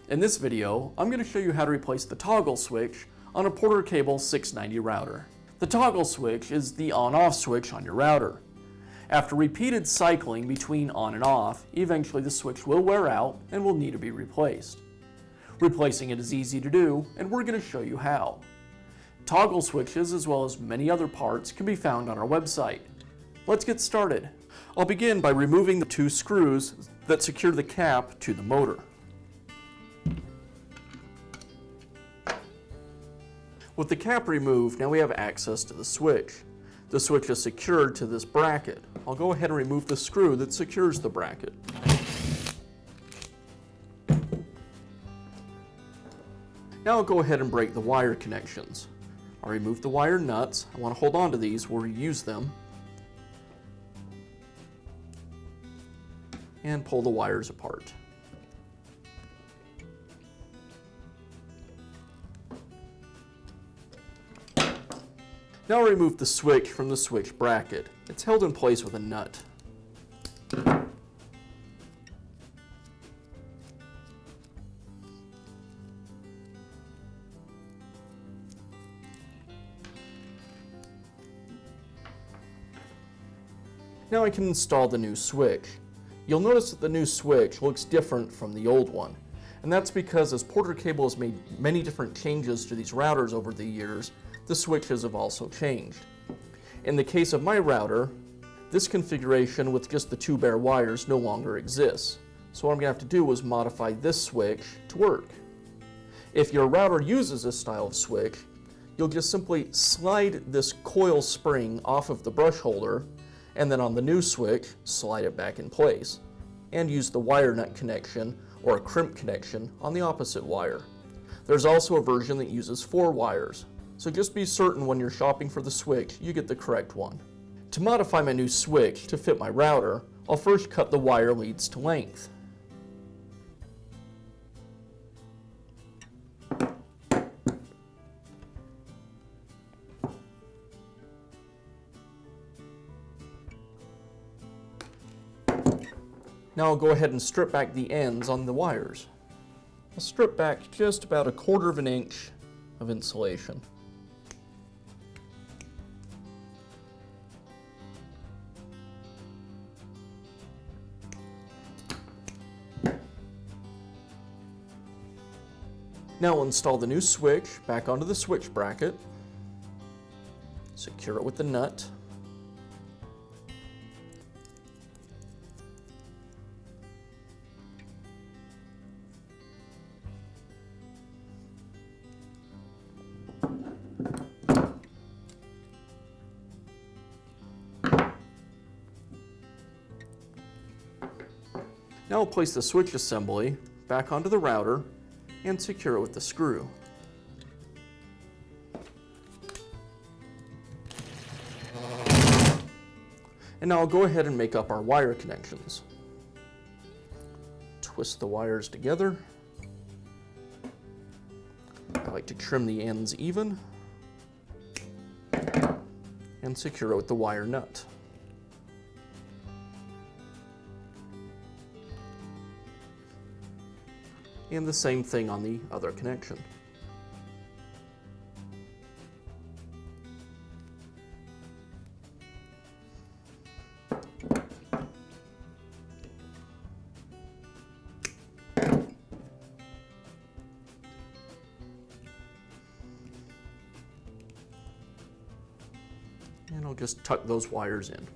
In this video, I'm going to show you how to replace the toggle switch on a Porter Cable 690 router. The toggle switch is the on-off switch on your router. After repeated cycling between on and off, eventually the switch will wear out and will need to be replaced. Replacing it is easy to do, and we're going to show you how. Toggle switches, as well as many other parts, can be found on our website. Let's get started. I'll begin by removing the two screws that secure the cap to the motor. With the cap removed, now we have access to the switch. The switch is secured to this bracket. I'll go ahead and remove the screw that secures the bracket. Now I'll go ahead and break the wire connections. I'll remove the wire nuts. I want to hold on to these where we use them. And pull the wires apart. Now I'll remove the switch from the switch bracket. It's held in place with a nut. Now I can install the new switch. You'll notice that the new switch looks different from the old one. And that's because as Porter Cable has made many different changes to these routers over the years, the switches have also changed. In the case of my router, this configuration with just the two bare wires no longer exists. So what I'm going to have to do is modify this switch to work. If your router uses this style of switch, you'll just simply slide this coil spring off of the brush holder, and then on the new switch, slide it back in place, and use the wire nut connection or a crimp connection on the opposite wire. There's also a version that uses 4 wires. So just be certain when you're shopping for the switch, you get the correct one. To modify my new switch to fit my router, I'll first cut the wire leads to length. Now I'll go ahead and strip back the ends on the wires. I'll strip back just about 1/4 inch of insulation. Now we'll install the new switch back onto the switch bracket, secure it with the nut, now we'll place the switch assembly back onto the router and secure it with the screw. And now I'll go ahead and make up our wire connections. Twist the wires together. I like to trim the ends even and secure it with the wire nut. And the same thing on the other connection. And I'll just tuck those wires in.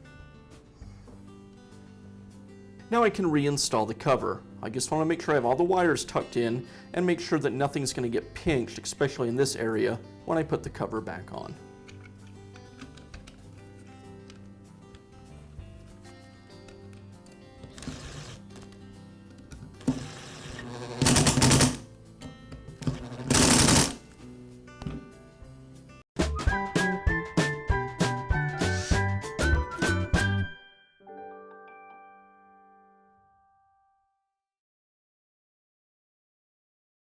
Now I can reinstall the cover. I just want to make sure I have all the wires tucked in and make sure that nothing's going to get pinched, especially in this area, when I put the cover back on.